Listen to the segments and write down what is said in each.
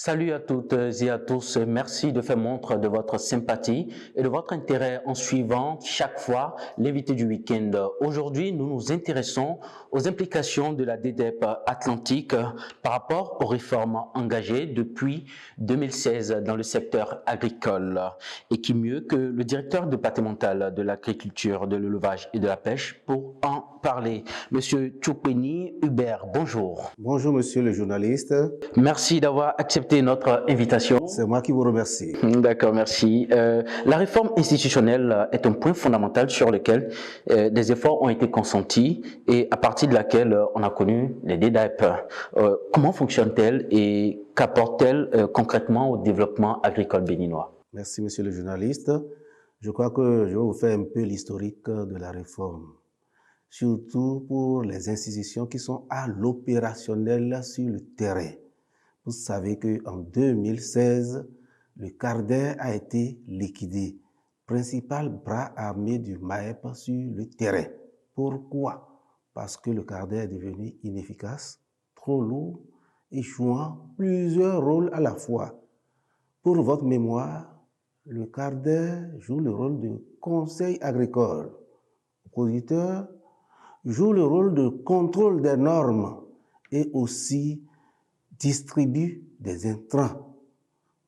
Salut à toutes et à tous. Merci de faire montre de votre sympathie et de votre intérêt en suivant chaque fois l'invité du week-end. Aujourd'hui, nous nous intéressons aux implications de la DDEP Atlantique par rapport aux réformes engagées depuis 2016 dans le secteur agricole. Et qui mieux que le directeur départemental de l'agriculture, de l'élevage et de la pêche pour en parler. Monsieur Tchoupeni Hubert, bonjour. Bonjour, monsieur le journaliste. Merci d'avoir accepté notre invitation. C'est moi qui vous remercie. D'accord, merci. La réforme institutionnelle est un point fondamental sur lequel des efforts ont été consentis et à partir de laquelle on a connu les DDAEP. Comment fonctionne-t-elle et qu'apporte-t-elle concrètement au développement agricole béninois? Merci, monsieur le journaliste. Je crois que je vais vous faire un peu l'historique de la réforme, surtout pour les institutions qui sont à l'opérationnel sur le terrain. Vous savez qu'en 2016, le CARDER a été liquidé, principal bras armé du MAEP sur le terrain. Pourquoi? Parce que le CARDER est devenu inefficace, trop lourd et jouant plusieurs rôles à la fois. Pour votre mémoire, le CARDER joue le rôle de conseil agricole. L'auditeur joue le rôle de contrôle des normes et aussi distribue des intrants.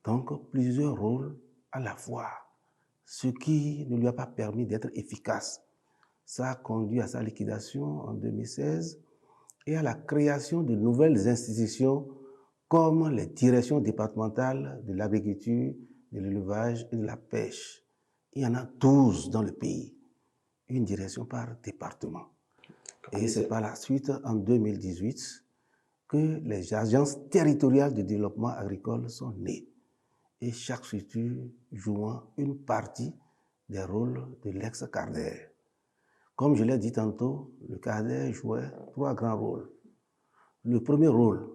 Donc, plusieurs rôles à la fois, ce qui ne lui a pas permis d'être efficace. Ça a conduit à sa liquidation en 2016 et à la création de nouvelles institutions comme les directions départementales de l'agriculture, de l'élevage et de la pêche. Il y en a 12 dans le pays, une direction par département. Et c'est par la suite, en 2018, que les agences territoriales de développement agricole sont nées, et chaque structure jouant une partie des rôles de l'ex-CARDER. Comme je l'ai dit tantôt, le CARDER jouait 3 grands rôles. Le premier rôle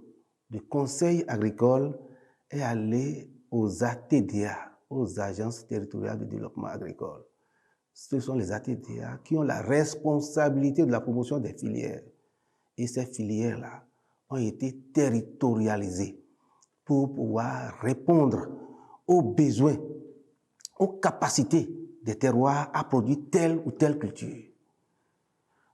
de conseil agricole est aller aux ATDA, aux agences territoriales de développement agricole. Ce sont les ATDA qui ont la responsabilité de la promotion des filières. Et ces filières-là ont été territorialisées pour pouvoir répondre aux besoins, aux capacités des terroirs à produire telle ou telle culture.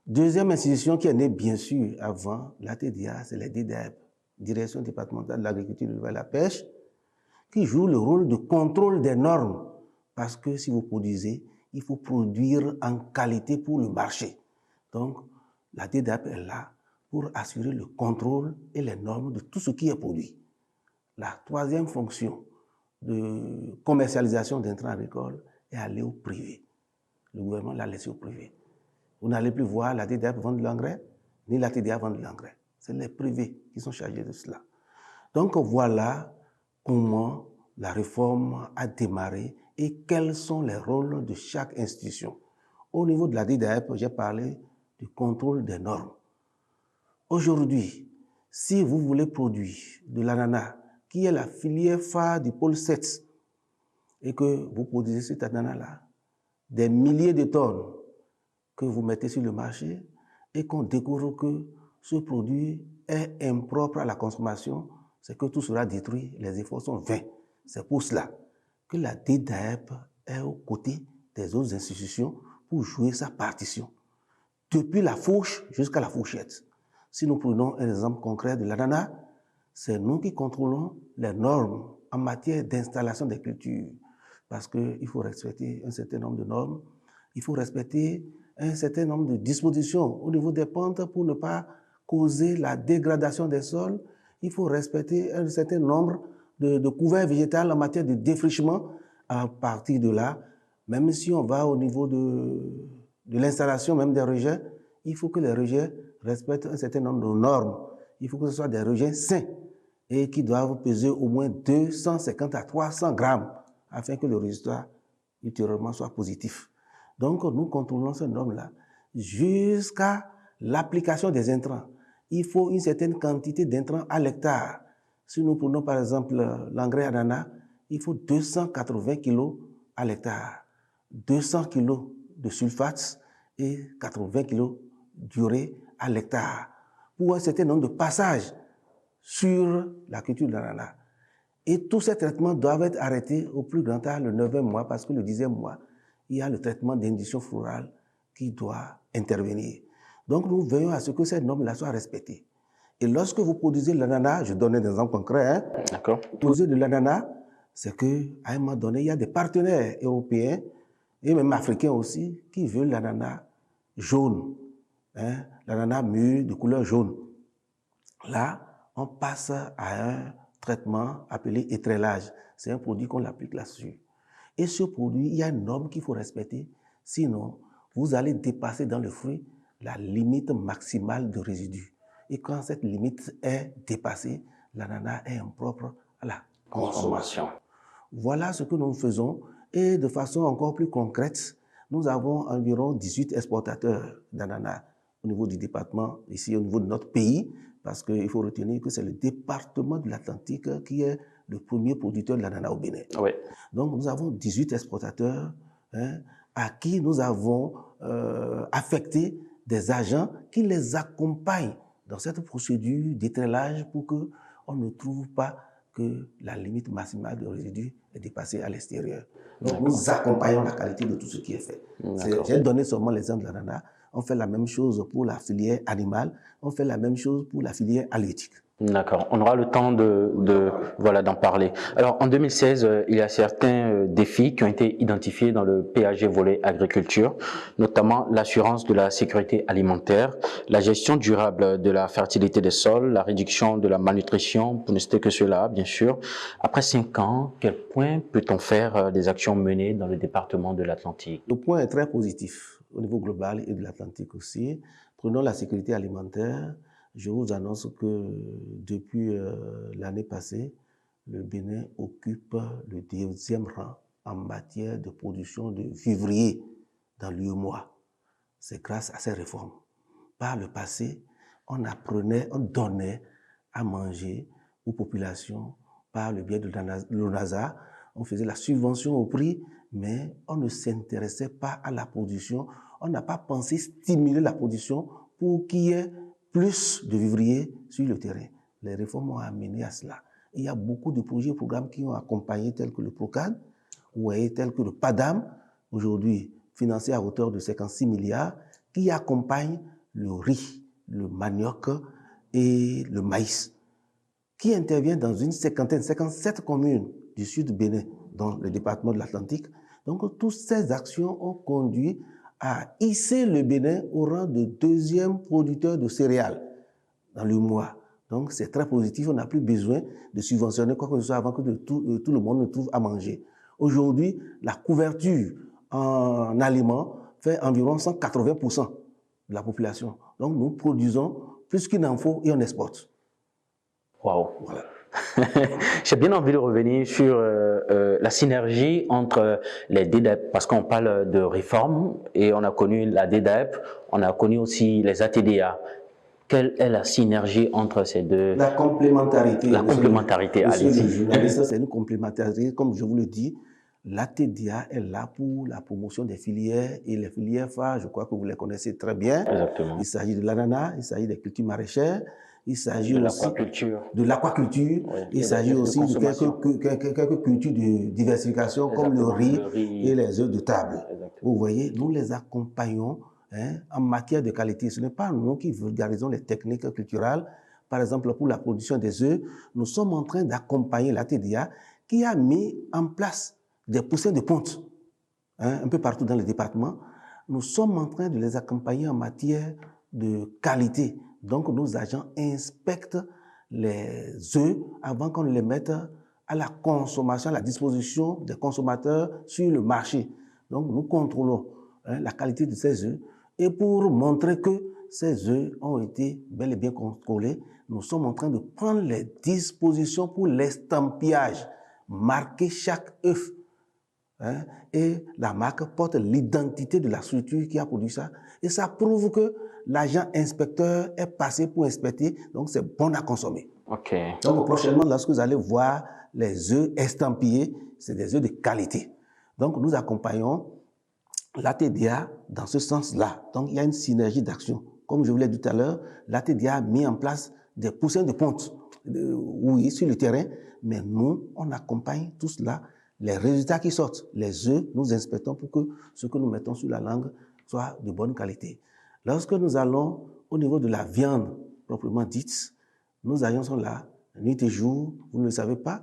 Deuxième institution qui est née bien sûr avant la TDA, c'est la DDAEP, Direction départementale de l'agriculture, de l'élevage et de la pêche, qui joue le rôle de contrôle des normes. Parce que si vous produisez, il faut produire en qualité pour le marché. Donc, la DDAEP est là pour assurer le contrôle et les normes de tout ce qui est produit. La troisième fonction de commercialisation d'intrants agricoles est aller au privé. Le gouvernement l'a laissé au privé. Vous n'allez plus voir la DDAEP vendre de l'engrais, ni la TDA vendre de l'engrais. C'est les privés qui sont chargés de cela. Donc voilà comment la réforme a démarré et quels sont les rôles de chaque institution. Au niveau de la DDAEP, j'ai parlé du contrôle des normes. Aujourd'hui, si vous voulez produire de l'ananas, qui est la filière phare du pôle 7, et que vous produisez cet ananas-là, des milliers de tonnes que vous mettez sur le marché, et qu'on découvre que ce produit est impropre à la consommation, c'est que tout sera détruit, les efforts sont vains. C'est pour cela que la DDAEP est aux côtés des autres institutions pour jouer sa partition, depuis la fourche jusqu'à la fourchette. Si nous prenons un exemple concret de l'ananas, c'est nous qui contrôlons les normes en matière d'installation des cultures. Parce qu'il faut respecter un certain nombre de normes, il faut respecter un certain nombre de dispositions au niveau des pentes pour ne pas causer la dégradation des sols. Il faut respecter un certain nombre de couverts végétaux en matière de défrichement. À partir de là, même si on va au niveau de l'installation même des rejets, il faut que les rejets respectent un certain nombre de normes. Il faut que ce soit des rejets sains et qui doivent peser au moins 250 à 300 grammes afin que le résultat ultérieurement soit positif. Donc, nous contrôlons ces normes-là jusqu'à l'application des intrants. Il faut une certaine quantité d'intrants à l'hectare. Si nous prenons par exemple l'engrais ananas, il faut 280 kg à l'hectare, 200 kg de sulfates et 80 kg d'urée à l'hectare pour un certain nombre de passages sur la culture de l'ananas. Et tous ces traitements doivent être arrêtés au plus grand tard le 9e mois, parce que le 10e mois, il y a le traitement d'induction florale qui doit intervenir. Donc, nous veillons à ce que ces normes-là soient respectées. Et lorsque vous produisez de l'ananas, je donne des exemples concrets, hein, D'accord. vous produisez de l'ananas, c'est qu'à un moment donné, il y a des partenaires européens et même africains aussi qui veulent l'ananas jaune, hein, l'ananas mûr de couleur jaune. Là, on passe à un traitement appelé étrélage. C'est un produit qu'on applique là-dessus. Et ce produit, il y a une norme qu'il faut respecter. Sinon, vous allez dépasser dans le fruit la limite maximale de résidus. Et quand cette limite est dépassée, l'ananas est impropre à la consommation. Voilà ce que nous faisons. Et de façon encore plus concrète, nous avons environ 18 exportateurs d'ananas au niveau du département, ici au niveau de notre pays, parce qu'il faut retenir que c'est le département de l'Atlantique qui est le premier producteur de l'ananas au Bénin. Oui. Donc nous avons 18 exportateurs, hein, à qui nous avons affecté des agents qui les accompagnent dans cette procédure d'étrélage pour qu'on ne trouve pas que la limite maximale de résidus est dépassée à l'extérieur. Donc nous accompagnons la qualité de tout ce qui est fait. J'ai donné seulement l'exemple de l'ananas. On fait la même chose pour la filière animale, on fait la même chose pour la filière halieutique. D'accord, on aura le temps d'en parler. Alors en 2016, il y a certains défis qui ont été identifiés dans le PAG volet agriculture, notamment l'assurance de la sécurité alimentaire, la gestion durable de la fertilité des sols, la réduction de la malnutrition, pour ne citer que cela, bien sûr. Après 5 ans, quel point peut-on faire des actions menées dans le département de l'Atlantique? Le point est très positif au niveau global et de l'Atlantique aussi. Prenons la sécurité alimentaire. Je vous annonce que depuis l'année passée, le Bénin occupe le 2e rang en matière de production de vivriers dans l'UEMOA. C'est grâce à ces réformes. Par le passé, on donnait à manger aux populations par le biais de l'ONASA. On faisait la subvention au prix, mais on ne s'intéressait pas à la production. On n'a pas pensé stimuler la production pour qu'il y ait plus de vivriers sur le terrain. Les réformes ont amené à cela. Et il y a beaucoup de projets et programmes qui ont accompagné, tels que le PROCAD, ou tels que le PADAM, aujourd'hui financé à hauteur de 56 milliards, qui accompagnent le riz, le manioc et le maïs, qui intervient dans une 57 communes du sud du Bénin, dans le département de l'Atlantique. Donc, toutes ces actions ont conduit à hisser le Bénin au rang de 2e producteur de céréales dans le mois. Donc, c'est très positif. On n'a plus besoin de subventionner quoi que ce soit avant que tout le monde ne trouve à manger. Aujourd'hui, la couverture en aliments fait environ 180% de la population. Donc, nous produisons plus qu'il n'en faut et on exporte. Waouh! Voilà. J'ai bien envie de revenir sur la synergie entre les DDEP, parce qu'on parle de réforme et on a connu la DDEP, on a connu aussi les ATDA. Quelle est la synergie entre ces deux? La complémentarité. La complémentarité, allez-y. Monsieur le journaliste, c'est une complémentarité, comme je vous le dis. L'ATDA est là pour la promotion des filières et les filières phares, je crois que vous les connaissez très bien. Exactement. Il s'agit de l'ananas, il s'agit des cultures maraîchères, il s'agit aussi de l'aquaculture, oui, il s'agit aussi de quelques cultures de diversification comme le riz et les œufs de table. Exactement. Vous voyez, nous les accompagnons en matière de qualité. Ce n'est pas nous qui vulgarisons les techniques culturelles. Par exemple, pour la production des œufs, nous sommes en train d'accompagner la TDA qui a mis en place des poussins de ponte un peu partout dans le département. Nous sommes en train de les accompagner en matière de qualité. Donc, nos agents inspectent les œufs avant qu'on les mette à la consommation, à la disposition des consommateurs sur le marché. Donc, nous contrôlons la qualité de ces œufs. Et pour montrer que ces œufs ont été bel et bien contrôlés, nous sommes en train de prendre les dispositions pour l'estampillage, marquer chaque œuf. Et la marque porte l'identité de la structure qui a produit ça. Et ça prouve que l'agent inspecteur est passé pour inspecter, donc c'est bon à consommer. Okay. Donc prochainement, lorsque vous allez voir les œufs estampillés, c'est des œufs de qualité. Donc nous accompagnons l'ATDA dans ce sens-là. Donc il y a une synergie d'action. Comme je vous l'ai dit tout à l'heure, l'ATDA a mis en place des poussins de ponte oui, sur le terrain, mais nous, on accompagne tout cela. Les résultats qui sortent, les œufs, nous inspectons pour que ce que nous mettons sur la langue soit de bonne qualité. Lorsque nous allons au niveau de la viande proprement dite, nos agents sont là, nuit et jour, vous ne le savez pas,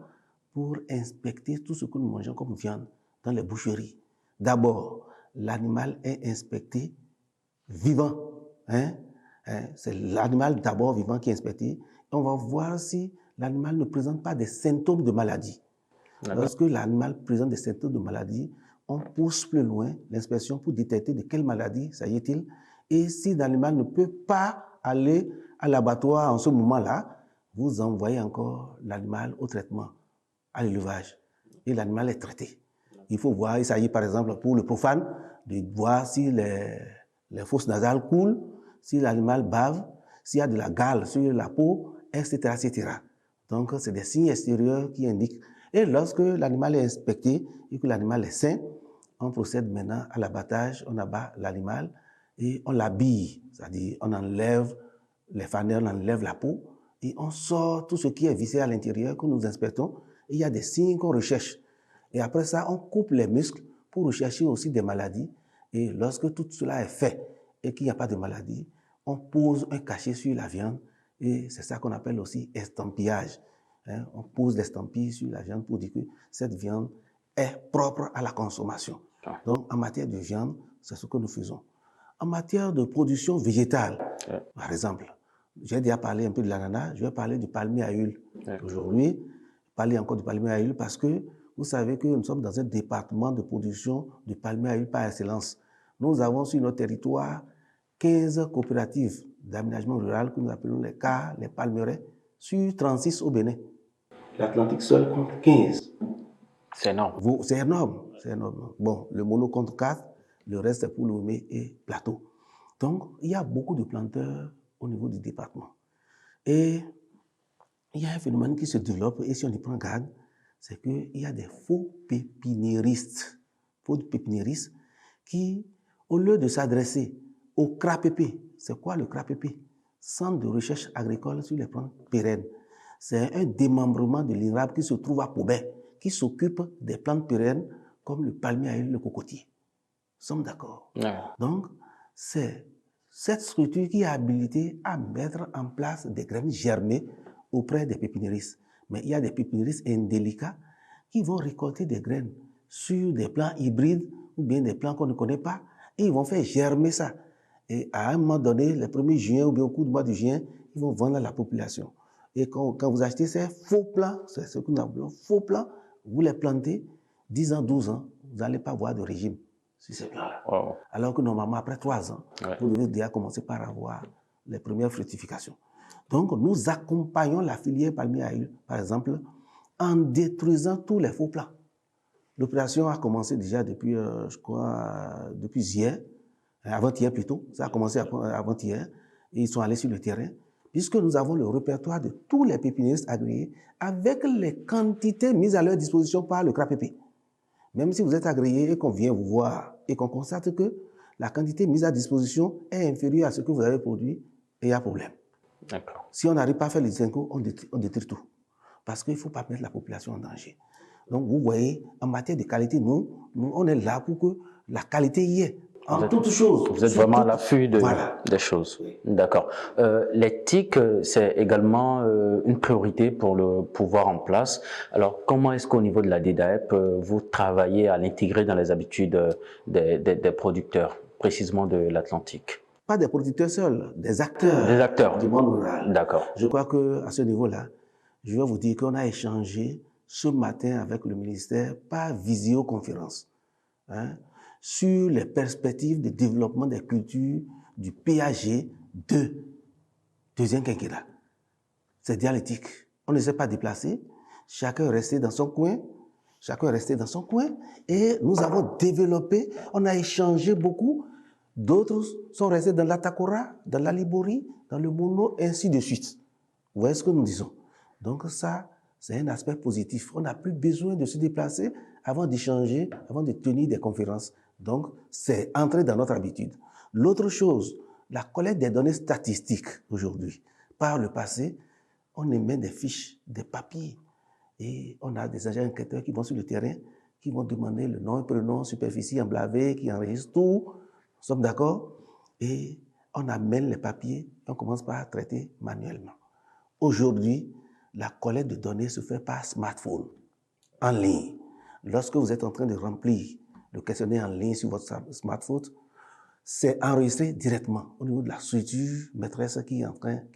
pour inspecter tout ce que nous mangeons comme viande dans les boucheries. D'abord, l'animal est inspecté vivant. C'est l'animal d'abord vivant qui est inspecté. Et on va voir si l'animal ne présente pas des symptômes de maladie. Lorsque l'animal présente des symptômes de maladie, on pousse plus loin l'inspection pour détecter de quelle maladie s'agit-il. Et si l'animal ne peut pas aller à l'abattoir en ce moment-là, vous envoyez encore l'animal au traitement, à l'élevage. Et l'animal est traité. Il faut voir, il s'agit par exemple pour le profane, de voir si les fosses nasales coulent, si l'animal bave, s'il y a de la gale sur la peau, etc., etc. Donc, c'est des signes extérieurs qui indiquent. Et lorsque l'animal est inspecté et que l'animal est sain, on procède maintenant à l'abattage, on abat l'animal et on l'habille, c'est-à-dire on enlève les fanères, on enlève la peau et on sort tout ce qui est vissé à l'intérieur que nous inspectons. Et il y a des signes qu'on recherche. Et après ça, on coupe les muscles pour rechercher aussi des maladies. Et lorsque tout cela est fait et qu'il n'y a pas de maladie, on pose un cachet sur la viande et c'est ça qu'on appelle aussi estampillage. On pose l'estampille sur la viande pour dire que cette viande est propre à la consommation. Donc, en matière de viande, c'est ce que nous faisons. En matière de production végétale, par exemple, j'ai déjà parlé un peu de l'ananas, je vais parler du palmier à huile. Aujourd'hui, parler encore du palmier à huile parce que vous savez que nous sommes dans un département de production du palmier à huile par excellence. Nous avons sur notre territoire 15 coopératives d'aménagement rural que nous appelons les CAR, les palmeraies, sur 36 au Bénin. L'Atlantique seul compte 15. C'est énorme. C'est énorme, c'est énorme. Bon, le mono compte 4, le reste est pour Lomé et Plateau. Donc, il y a beaucoup de planteurs au niveau du département. Et il y a un phénomène qui se développe, et si on y prend garde, c'est qu'il y a des faux pépiniéristes qui, au lieu de s'adresser au CRAPP, c'est quoi le CRAPP? Centre de recherche agricole sur les plantes pérennes. C'est un démembrement de l'INRAP qui se trouve à Pobet, qui s'occupe des plantes pérennes comme le palmier à huile, le cocotier. Nous sommes d'accord. Donc, c'est cette structure qui est habilitée à mettre en place des graines germées auprès des pépiniéristes. Mais il y a des pépiniéristes indélicats qui vont récolter des graines sur des plants hybrides ou bien des plants qu'on ne connaît pas et ils vont faire germer ça. Et à un moment donné, le 1er juin ou bien au cours du mois de juin, ils vont vendre à la population. Et quand vous achetez ces faux plants, c'est ce que nous appelons faux plants, vous les plantez 10 ans, 12 ans, vous n'allez pas voir de régime sur ces plants-là. Wow. Alors que normalement, après 3 ans, vous devez déjà commencer par avoir les premières fructifications. Donc, nous accompagnons la filière palmier à huile, par exemple, en détruisant tous les faux plants. L'opération a commencé déjà depuis, je crois, depuis hier, avant-hier plutôt. Ça a commencé avant-hier. Et ils sont allés sur le terrain, puisque nous avons le répertoire de tous les pépiniéristes agréés avec les quantités mises à leur disposition par le CRAPP. Même si vous êtes agréé et qu'on vient vous voir et qu'on constate que la quantité mise à disposition est inférieure à ce que vous avez produit, il y a problème. Si on n'arrive pas à faire les distinguos, on détruit tout. Parce qu'il ne faut pas mettre la population en danger. Donc, vous voyez, en matière de qualité, nous on est là pour que la qualité y est. En toutes choses. Vous êtes vraiment à l'affût des choses. Oui. D'accord. L'éthique, c'est également une priorité pour le pouvoir en place. Alors, comment est-ce qu'au niveau de la DDAEP, vous travaillez à l'intégrer dans les habitudes des producteurs, précisément de l'Atlantique? Pas des producteurs seuls, des acteurs. Des acteurs. Du monde rural. D'accord. Je crois qu'à ce niveau-là, je vais vous dire qu'on a échangé ce matin avec le ministère par visioconférence sur les perspectives de développement des cultures du PAG de deuxième quinquennat. C'est dialectique. On ne s'est pas déplacé. Chacun est resté dans son coin. Et nous avons développé, on a échangé beaucoup. D'autres sont restés dans l'Atakora, dans la Libori, dans le Mono, et ainsi de suite. Vous voyez ce que nous disons? Donc ça, c'est un aspect positif. On n'a plus besoin de se déplacer avant d'échanger, avant de tenir des conférences. Donc, c'est entré dans notre habitude. L'autre chose, la collecte des données statistiques aujourd'hui. Par le passé, on émet des fiches, des papiers. Et on a des agents enquêteurs qui vont sur le terrain, qui vont demander le nom et prénom, superficie emblavée, qui enregistrent tout. Nous sommes d'accord? Et on amène les papiers et on commence par traiter manuellement. Aujourd'hui, la collecte de données se fait par smartphone, en ligne. Lorsque vous êtes en train de remplir le questionnaire en ligne sur votre smartphone, c'est enregistré directement au niveau de la structure maîtresse qui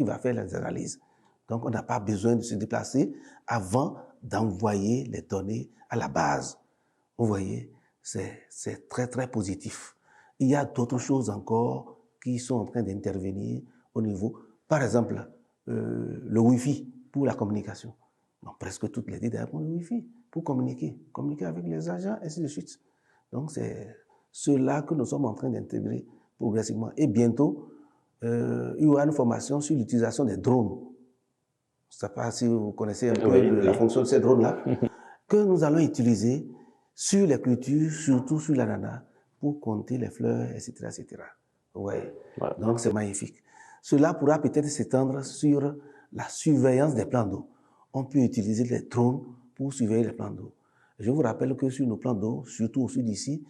va faire les analyses. Donc, on n'a pas besoin de se déplacer avant d'envoyer les données à la base. Vous voyez, c'est très, très positif. Il y a d'autres choses encore qui sont en train d'intervenir au niveau, par exemple, le Wi-Fi pour la communication. Donc, presque toutes les DDR ont le Wi-Fi pour communiquer avec les agents, ainsi de suite. Donc, c'est cela que nous sommes en train d'intégrer progressivement. Et bientôt, il y aura une formation sur l'utilisation des drones. Je ne sais pas si vous connaissez un peu la fonction de ces drones-là, que nous allons utiliser sur les cultures, surtout sur l'ananas, pour compter les fleurs, etc. etc. Ouais. Donc, c'est magnifique. Cela pourra peut-être s'étendre sur la surveillance des plans d'eau. On peut utiliser les drones pour surveiller les plans d'eau. Je vous rappelle que sur nos plans d'eau, surtout au sud d'ici,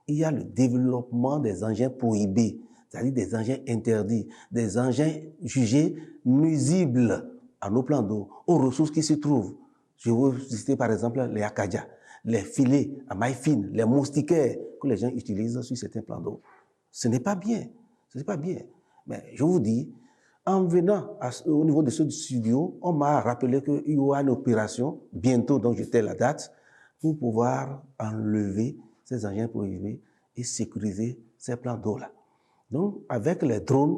il y a le développement des engins prohibés, c'est-à-dire des engins interdits, des engins jugés nuisibles à nos plans d'eau, aux ressources qui s'y trouvent. Je vais citer par exemple les acadias, les filets à maille fine, les moustiquaires que les gens utilisent sur certains plans d'eau. Ce n'est pas bien, ce n'est pas bien. Mais je vous dis, en venant au niveau de ce studio, on m'a rappelé qu'il y aura une opération, bientôt, donc je tais la date, pour pouvoir enlever ces engins prohibés et sécuriser ces plans d'eau-là. Donc, avec les drones,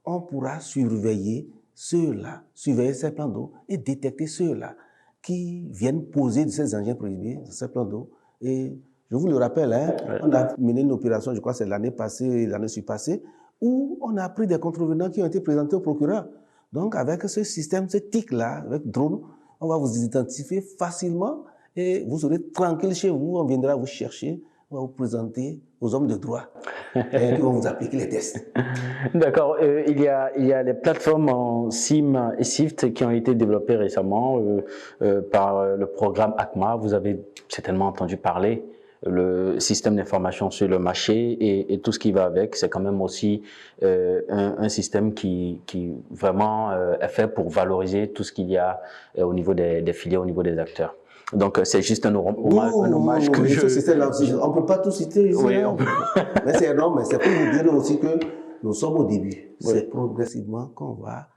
on pourra surveiller ceux-là, surveiller ces plans d'eau et détecter ceux-là qui viennent poser de ces engins prohibés, de ces plans d'eau. Et je vous le rappelle, on a mené une opération, je crois que c'est l'année passée, l'année surpassée, où on a pris des contrevenants qui ont été présentés au procureur. Donc, avec ce système, ce TIC-là, avec drone, on va vous identifier facilement et vous serez tranquille chez vous. On viendra vous chercher, on va vous présenter aux hommes de droit et qui vont vous appliquer les tests. D'accord. Il y a les plateformes en SIM et SIFT qui ont été développées récemment par le programme ACMA. Vous avez certainement entendu parler. Le système d'information sur le marché et tout ce qui va avec, c'est quand même aussi un système qui vraiment est fait pour valoriser tout ce qu'il y a au niveau des filières, au niveau des acteurs. Donc, c'est juste un hommage que je... Ce système-là aussi, on ne peut pas tout citer ici. Oui, hein. Mais c'est énorme, mais c'est pour vous dire aussi que nous sommes au début. C'est progressivement qu'on va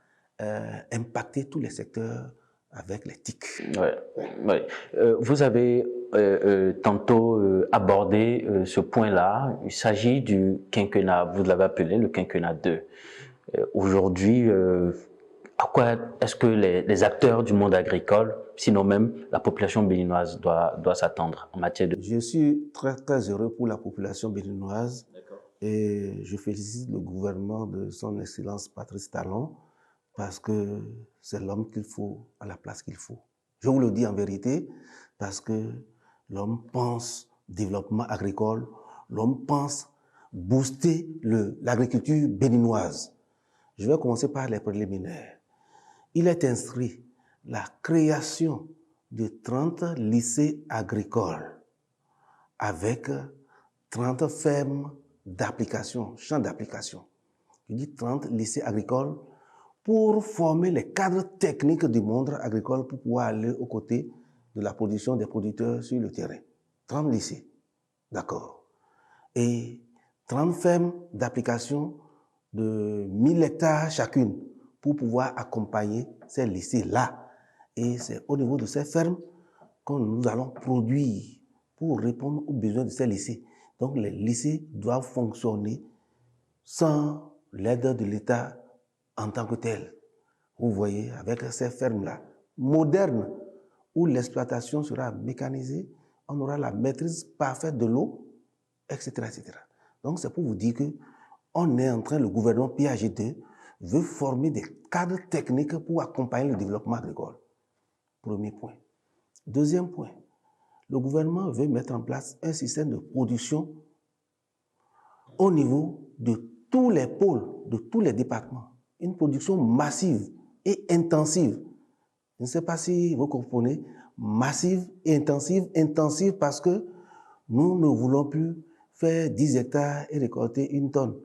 impacter tous les secteurs avec les TIC. Vous avez tantôt abordé ce point-là. Il s'agit du quinquennat, vous l'avez appelé le quinquennat 2. Aujourd'hui, à quoi est-ce que les acteurs du monde agricole, sinon même la population béninoise, doit s'attendre en matière de... Je suis très, très heureux pour la population béninoise et je félicite le gouvernement de son Excellence Patrice Talon parce que c'est l'homme qu'il faut à la place qu'il faut. Je vous le dis en vérité parce que l'homme pense développement agricole, l'homme pense booster l'agriculture béninoise. Je vais commencer par les préliminaires. Il est inscrit la création de 30 lycées agricoles avec 30 fermes d'application, champs d'application. Je dis 30 lycées agricoles pour former les cadres techniques du monde agricole pour pouvoir aller aux côtés de la production des producteurs sur le terrain. 30 lycées, d'accord. Et 30 fermes d'application de 1000 hectares chacune pour pouvoir accompagner ces lycées-là. Et c'est au niveau de ces fermes que nous allons produire pour répondre aux besoins de ces lycées. Donc les lycées doivent fonctionner sans l'aide de l'État en tant que tel. Vous voyez, avec ces fermes-là, modernes, où l'exploitation sera mécanisée, on aura la maîtrise parfaite de l'eau, etc., etc. Donc c'est pour vous dire que on est en train, le gouvernement PAG2 veut former des cadres techniques pour accompagner le développement agricole. Premier point. Deuxième point, le gouvernement veut mettre en place un système de production au niveau de tous les pôles, de tous les départements. Une production massive et intensive. Je ne sais pas si vous comprenez, massive et intensive. Intensive parce que nous ne voulons plus faire 10 hectares et récolter 1 tonne.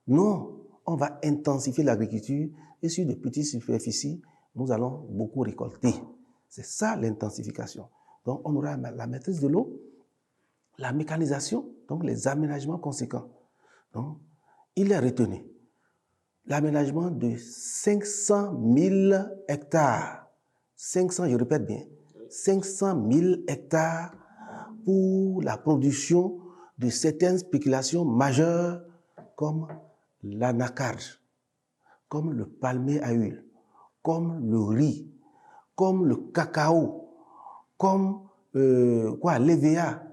Non, on va intensifier l'agriculture et sur de petites superficies, nous allons beaucoup récolter. C'est ça l'intensification. Donc, on aura la maîtrise de l'eau, la mécanisation, donc les aménagements conséquents. Donc, il est retenu l'aménagement de 500 000 hectares. 500, je répète bien, 500 000 hectares pour la production de certaines spéculations majeures comme l'anacarde, comme le palmier à huile, comme le riz, comme le cacao, comme l'EVA,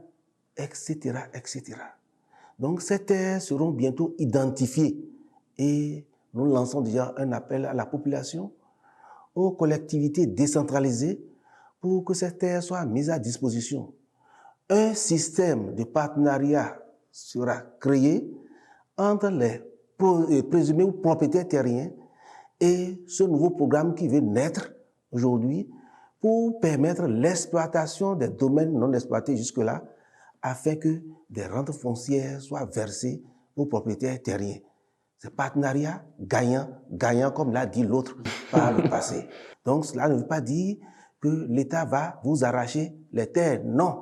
etc., etc. Donc, ces terres seront bientôt identifiées et nous lançons déjà un appel à la population, aux collectivités décentralisées pour que ces terres soient mises à disposition. Un système de partenariat sera créé entre les présumés propriétaires terriens et ce nouveau programme qui veut naître aujourd'hui pour permettre l'exploitation des domaines non exploités jusque-là afin que des rentes foncières soient versées aux propriétaires terriens. C'est partenariat gagnant comme l'a dit l'autre par le passé. Donc cela ne veut pas dire que l'État va vous arracher les terres, non.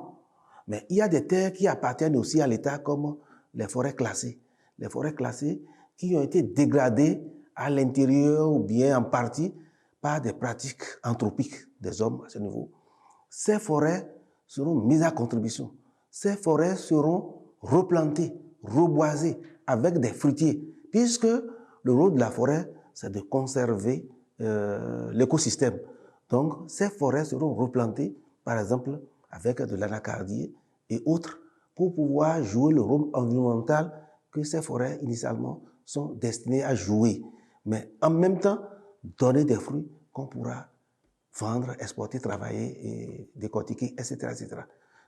Mais il y a des terres qui appartiennent aussi à l'État comme les forêts classées. Les forêts classées qui ont été dégradées à l'intérieur ou bien en partie par des pratiques anthropiques des hommes à ce niveau. Ces forêts seront mises à contribution. Ces forêts seront replantées, reboisées avec des fruitiers, puisque le rôle de la forêt, c'est de conserver l'écosystème. Donc, ces forêts seront replantées, par exemple, avec de l'anacardie et autres, pour pouvoir jouer le rôle environnemental que ces forêts, initialement, sont destinées à jouer. Mais en même temps, donner des fruits qu'on pourra vendre, exporter, travailler et décortiquer, etc., etc.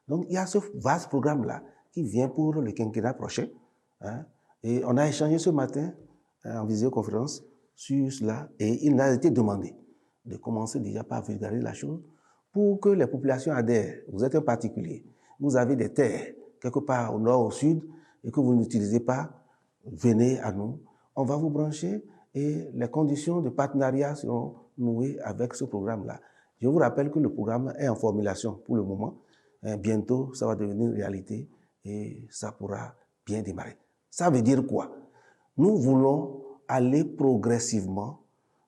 Donc, il y a ce vaste programme-là qui vient pour le quinquennat prochain. Hein, et on a échangé ce matin en visioconférence sur cela et il a été demandé de commencer déjà par vulgariser la chose pour que les populations adhèrent. Vous êtes un particulier, vous avez des terres quelque part au nord, au sud et que vous n'utilisez pas, venez à nous, on va vous brancher et les conditions de partenariat seront nouées avec ce programme-là. Je vous rappelle que le programme est en formulation pour le moment. Bientôt, ça va devenir réalité et ça pourra bien démarrer. Ça veut dire quoi? Nous voulons aller progressivement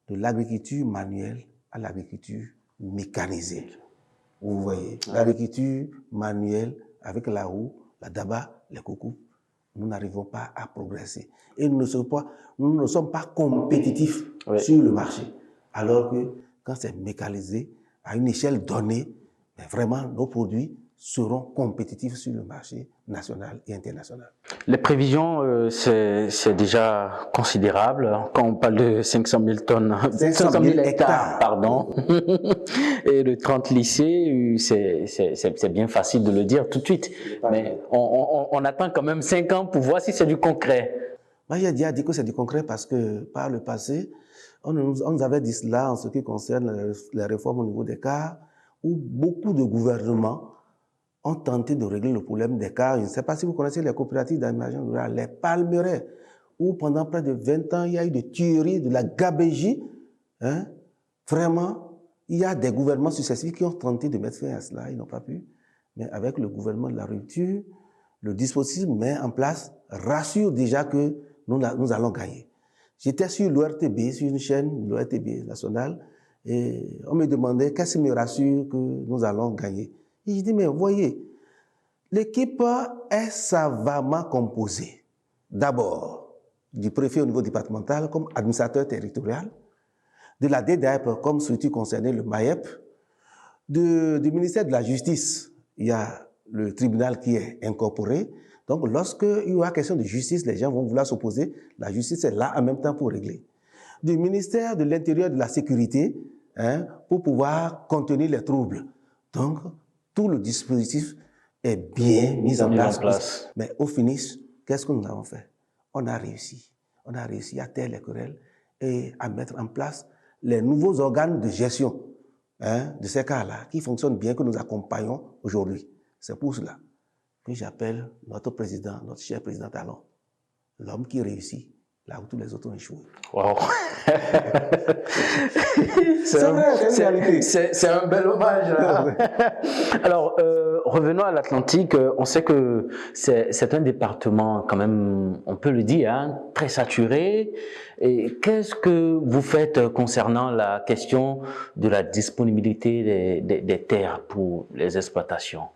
de l'agriculture manuelle à l'agriculture mécanisée. Vous voyez, l'agriculture manuelle avec la roue, la daba, les coucous, nous n'arrivons pas à progresser. Et nous ne sommes pas compétitifs sur le marché. Alors que quand c'est mécanisé, à une échelle donnée, mais vraiment nos produits seront compétitifs sur le marché national et international. Les prévisions, c'est déjà considérable. Quand on parle de 500 000 tonnes, 500 000 hectares, pardon, et de 30 lycées, c'est bien facile de le dire tout de suite. Mais on attend quand même 5 ans pour voir si c'est du concret. Moi, j'ai déjà dit que c'est du concret parce que par le passé, on nous avait dit cela en ce qui concerne les réformes au niveau des CAR, où beaucoup de gouvernements ont tenté de régler le problème des CAR. Je ne sais pas si vous connaissez les coopératives d'aménagement rural, les palmeraies, où pendant près de 20 ans, il y a eu des tueries, de la gabégie. Hein? Vraiment, il y a des gouvernements successifs qui ont tenté de mettre fin à cela, ils n'ont pas pu. Mais avec le gouvernement de la rupture, le dispositif met en place rassure déjà que nous allons gagner. J'étais sur l'ORTB, sur une chaîne, l'ORTB nationale, et on me demandait qu'est-ce qui me rassure que nous allons gagner. Et je dis, mais voyez, l'équipe est savamment composée. D'abord, du préfet au niveau départemental comme administrateur territorial, de la DDAEP comme structure concernée, le MAEP, du ministère de la Justice, il y a le tribunal qui est incorporé. Donc, lorsqu'il y aura question de justice, les gens vont vouloir s'opposer. La justice est là en même temps pour régler. Du ministère de l'Intérieur et de la Sécurité, pour pouvoir contenir les troubles. Donc, tout le dispositif est bien mis en place. Mais au finish, qu'est-ce que nous avons fait? On a réussi. On a réussi à taire les querelles et à mettre en place les nouveaux organes de gestion. de ces cas-là, qui fonctionnent bien, que nous accompagnons aujourd'hui. C'est pour cela que j'appelle notre président, notre cher président Talon, l'homme qui réussit là où tous les autres ont échoué. Wow. C'est un bel hommage. Hein? Alors, revenons à l'Atlantique. On sait que c'est un département, quand même, on peut le dire, hein, très saturé. Et qu'est-ce que vous faites concernant la question de la disponibilité des terres pour les exploitations?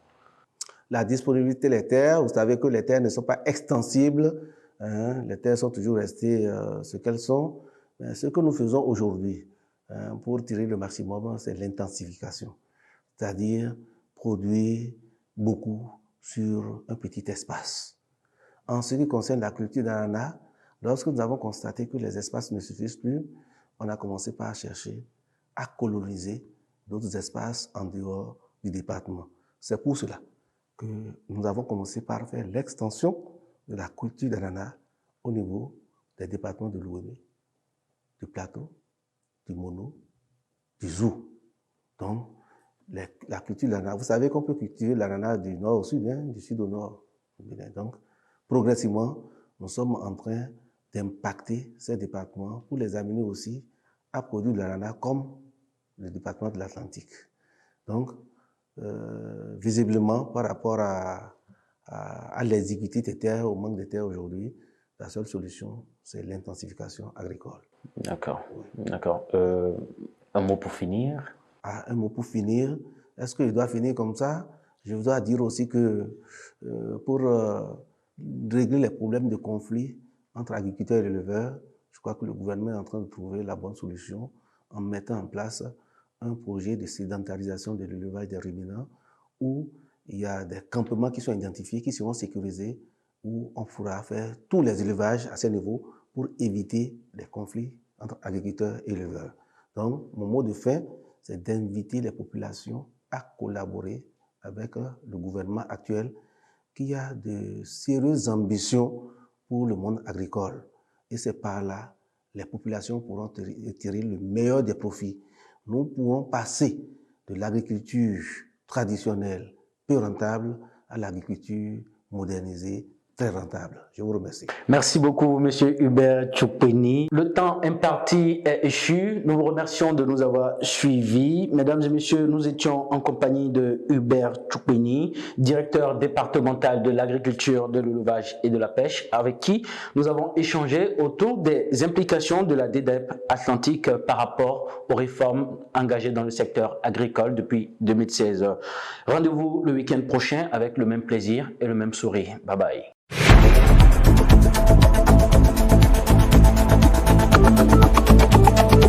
La disponibilité des terres, vous savez que les terres ne sont pas extensibles. Hein, les terres sont toujours restées ce qu'elles sont. Mais ce que nous faisons aujourd'hui pour tirer le maximum, c'est l'intensification. C'est-à-dire produire beaucoup sur un petit espace. En ce qui concerne la culture d'ananas, lorsque nous avons constaté que les espaces ne suffisent plus, on a commencé par chercher à coloniser d'autres espaces en dehors du département. C'est pour cela que nous avons commencé par faire l'extension de la culture d'ananas au niveau des départements de l'Ouémé, du Plateau, du Mono, du Zou. Donc, la culture de l'ananas, vous savez qu'on peut cultiver l'ananas du nord au sud, hein, du sud au nord. Donc, progressivement, nous sommes en train d'impacter ces départements pour les amener aussi à produire de l'ananas comme le département de l'Atlantique. Donc, visiblement, par rapport à l'exiguïté des terres, au manque de terres aujourd'hui, la seule solution, c'est l'intensification agricole. D'accord, d'accord. Un mot pour finir? Un mot pour finir. Est-ce que je dois finir comme ça? Je dois dire aussi que pour régler les problèmes de conflit entre agriculteurs et éleveurs, je crois que le gouvernement est en train de trouver la bonne solution en mettant en place un projet de sédentarisation de l'élevage des ruminants où il y a des campements qui sont identifiés, qui seront sécurisés, où on pourra faire tous les élevages à ce niveau pour éviter les conflits entre agriculteurs et éleveurs. Donc, mon mot de fin, c'est d'inviter les populations à collaborer avec le gouvernement actuel qui a de sérieuses ambitions pour le monde agricole. Et c'est par là les populations pourront tirer le meilleur des profits. Nous pourrons passer de l'agriculture traditionnelle, peu rentable, à l'agriculture modernisée, très rentable. Je vous remercie. Merci beaucoup, Monsieur Hubert Tchoupeni. Le temps imparti est échu. Nous vous remercions de nous avoir suivis. Mesdames et messieurs, nous étions en compagnie de Hubert Tchoupeni, directeur départemental de l'agriculture, de l'élevage et de la pêche, avec qui nous avons échangé autour des implications de la DDEP Atlantique par rapport aux réformes engagées dans le secteur agricole depuis 2016. Rendez-vous le week-end prochain avec le même plaisir et le même sourire. Bye bye. Thank you.